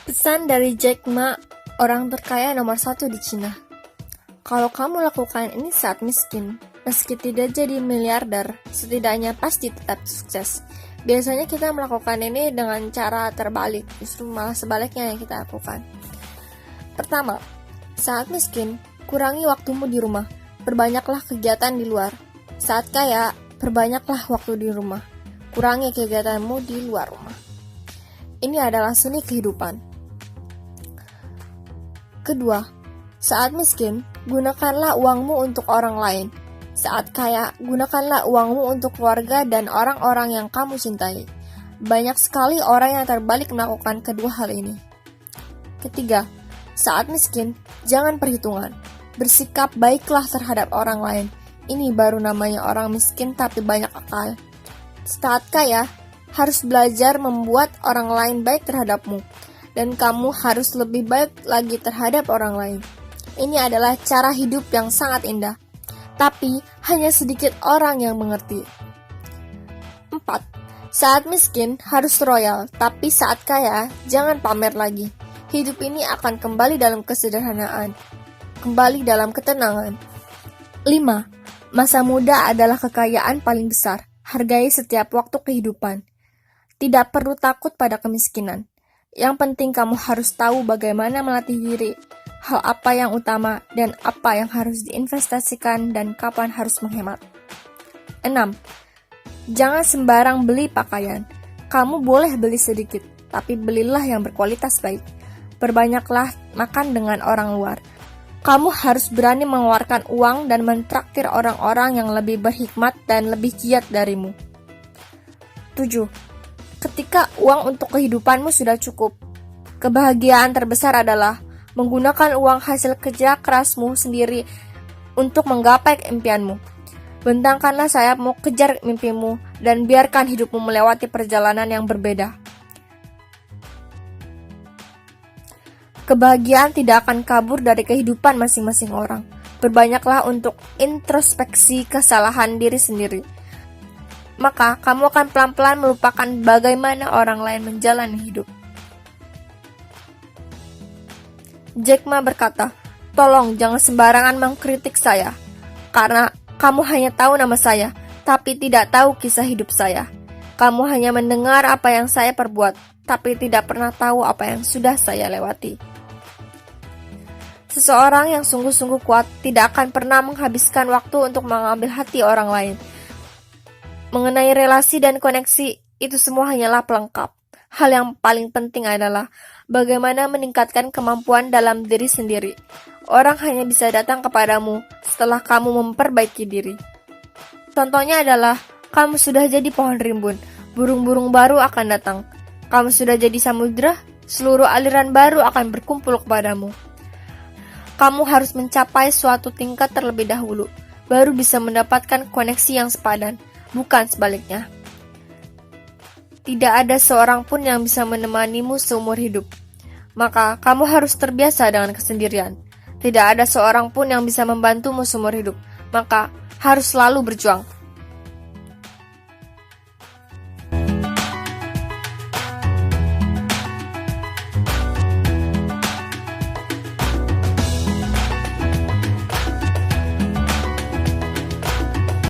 Pesan dari Jack Ma, orang terkaya nomor 1 di Cina. Kalau kamu lakukan ini saat miskin, meski tidak jadi miliarder, setidaknya pasti tetap sukses. Biasanya kita melakukan ini dengan cara terbalik, justru malah sebaliknya yang kita lakukan. Pertama, saat miskin, kurangi waktumu di rumah, perbanyaklah kegiatan di luar. Saat kaya, perbanyaklah waktu di rumah, kurangi kegiatanmu di luar rumah. Ini adalah seni kehidupan. Kedua, saat miskin, gunakanlah uangmu untuk orang lain. Saat kaya, gunakanlah uangmu untuk keluarga dan orang-orang yang kamu cintai. Banyak sekali orang yang terbalik melakukan kedua hal ini. Ketiga, saat miskin, jangan perhitungan. Bersikap baiklah terhadap orang lain. Ini baru namanya orang miskin tapi banyak akal. Saat kaya, harus belajar membuat orang lain baik terhadapmu. Dan kamu harus lebih baik lagi terhadap orang lain. Ini adalah cara hidup yang sangat indah, tapi hanya sedikit orang yang mengerti. 4. Saat miskin harus royal, tapi saat kaya jangan pamer lagi. Hidup ini akan kembali dalam kesederhanaan, kembali dalam ketenangan. 5. Masa muda adalah kekayaan paling besar. Hargai setiap waktu kehidupan. Tidak perlu takut pada kemiskinan. Yang penting kamu harus tahu bagaimana melatih diri, hal apa yang utama dan apa yang harus diinvestasikan dan kapan harus menghemat. 6. Jangan sembarang beli pakaian. Kamu boleh beli sedikit, tapi belilah yang berkualitas baik. Perbanyaklah makan dengan orang luar. Kamu harus berani mengeluarkan uang dan mentraktir orang-orang yang lebih berhikmat dan lebih giat darimu. 7. Ketika uang untuk kehidupanmu sudah cukup, kebahagiaan terbesar adalah menggunakan uang hasil kerja kerasmu sendiri untuk menggapai impianmu. Bentangkanlah sayapmu, kejar mimpimu, dan biarkan hidupmu melewati perjalanan yang berbeda. Kebahagiaan tidak akan kabur dari kehidupan masing-masing orang. Berbanyaklah untuk introspeksi kesalahan diri sendiri. Maka kamu akan pelan-pelan melupakan bagaimana orang lain menjalani hidup. Jack Ma berkata, "Tolong jangan sembarangan mengkritik saya, karena kamu hanya tahu nama saya, tapi tidak tahu kisah hidup saya. Kamu hanya mendengar apa yang saya perbuat, tapi tidak pernah tahu apa yang sudah saya lewati." Seseorang yang sungguh-sungguh kuat tidak akan pernah menghabiskan waktu untuk mengambil hati orang lain. Mengenai relasi dan koneksi, itu semua hanyalah pelengkap. Hal yang paling penting adalah bagaimana meningkatkan kemampuan dalam diri sendiri. Orang hanya bisa datang kepadamu setelah kamu memperbaiki diri. Contohnya adalah, kamu sudah jadi pohon rimbun, burung-burung baru akan datang. Kamu sudah jadi samudera, seluruh aliran baru akan berkumpul kepadamu. Kamu harus mencapai suatu tingkat terlebih dahulu, baru bisa mendapatkan koneksi yang sepadan. Bukan sebaliknya. Tidak ada seorang pun yang bisa menemanimu seumur hidup. Maka kamu harus terbiasa dengan kesendirian. Tidak ada seorang pun yang bisa membantumu seumur hidup. Maka harus selalu berjuang.